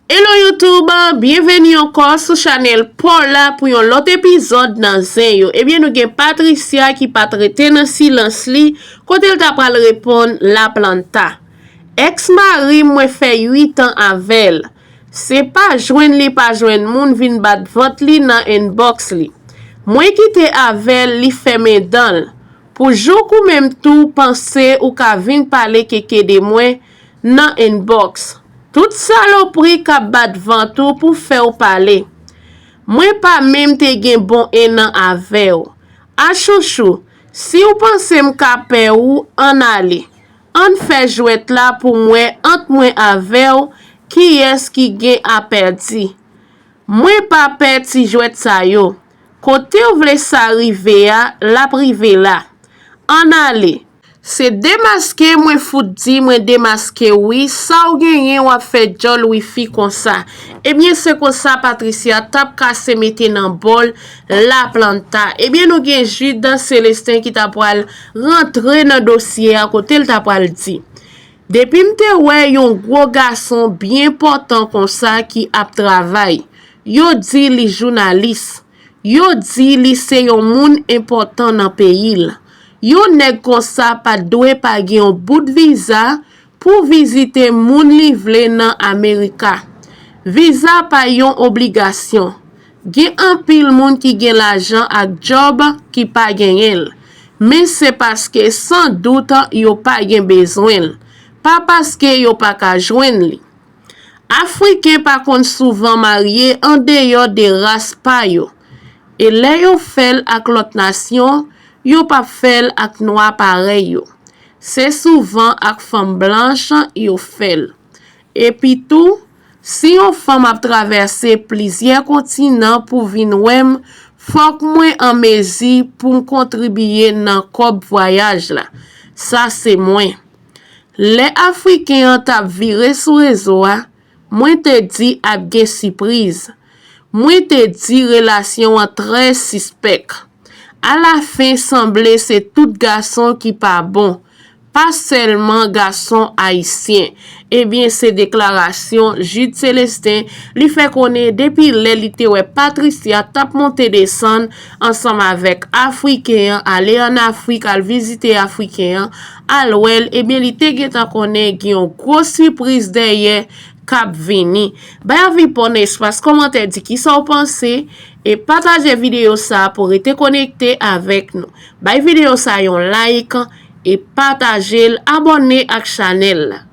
Hello YouTube, bienvenue encore sur channel Paula pour un autre épisode dans Zen. Bien nous avons Patricia qui pas traité dans silence li, côté elle t'a pas répondre la planta. Ex-mari moi fait 8 ans avec. C'est pas joindre li pas joindre moun vinn bat vente li dans inbox li. Moi quitte avec li fait mes dents. Pour jour ou même tout penser ou ka vinn parler keke de moi dans inbox. Tout saloperie ka bat vantou pour faire parler. Moi pas même te gen bon enan avec ou. A chouchou, si ou pense m'ka pe ou, en aller. On fait jouet là pour moi entre moi avec ou, qui est qui gen a perdi. Moi pas perdi jouet sa yo. Côté ou vle sa rive a, la prive là. En aller. C'est démasqué, moi fout di, moi démasqué, oui, ça ou genyen ou a fait jol wifi comme ça. Eh bien, c'est comme ça, Patricia, tap kase mette nan bol, la planta. Eh bien, nous gen Jude dans Célestin qui t'a pral rentrer dans dossier à côté, il t'a pral di. Depuis m'te wè yon gros garçon bien important comme ça qui ap travail. Yo di li journaliste. Yo di li se yon moun important dans pays. Yo nèg kon sa pa dwe pa gen yon bout visa pour visiter moun li vle nan Amerika. Visa pa yon obligation. Gen an pile moun ki gen l'argent ak job ki pa gen el. Mais c'est parce que sans doute yo pa gen besoin. Pas parce que yo pa ka joindre li. Africain pa kon souvent marié en dehors de race pa yo. Et là yo fel ak l'autre nation, yo pa fel ak noir pareil yo. C'est souvent ak femme blanche yo fel. Et puis tout, si yon femme a traversé plusieurs continents pour vin wem, faut que moi en mezi pour contribuer dans kob voyage là. Ça c'est moi. Les Africains t'a viré sur réseau, moi te dit ap gen surprise. Moi te dit relation très suspect. À la fin, semblait c'est tout garçon qui pas bon. Pas seulement garçon haïtien. Eh bien, ces déclarations, Jude Célestin, lui fait connaître depuis l'élite ouais Patricia tap monter descendre ensemble avec Africain, aller en Afrique, aller visiter Africain, alwel, eh bien, li te get a connaît qui une grosse surprise derrière cap vini. Ba vi pon espace commentaire dit qui ça pensez et partagez vidéo ça pour être connecté avec nous. Ba vidéo ça yon like et partagez, abonnez à la chaîne.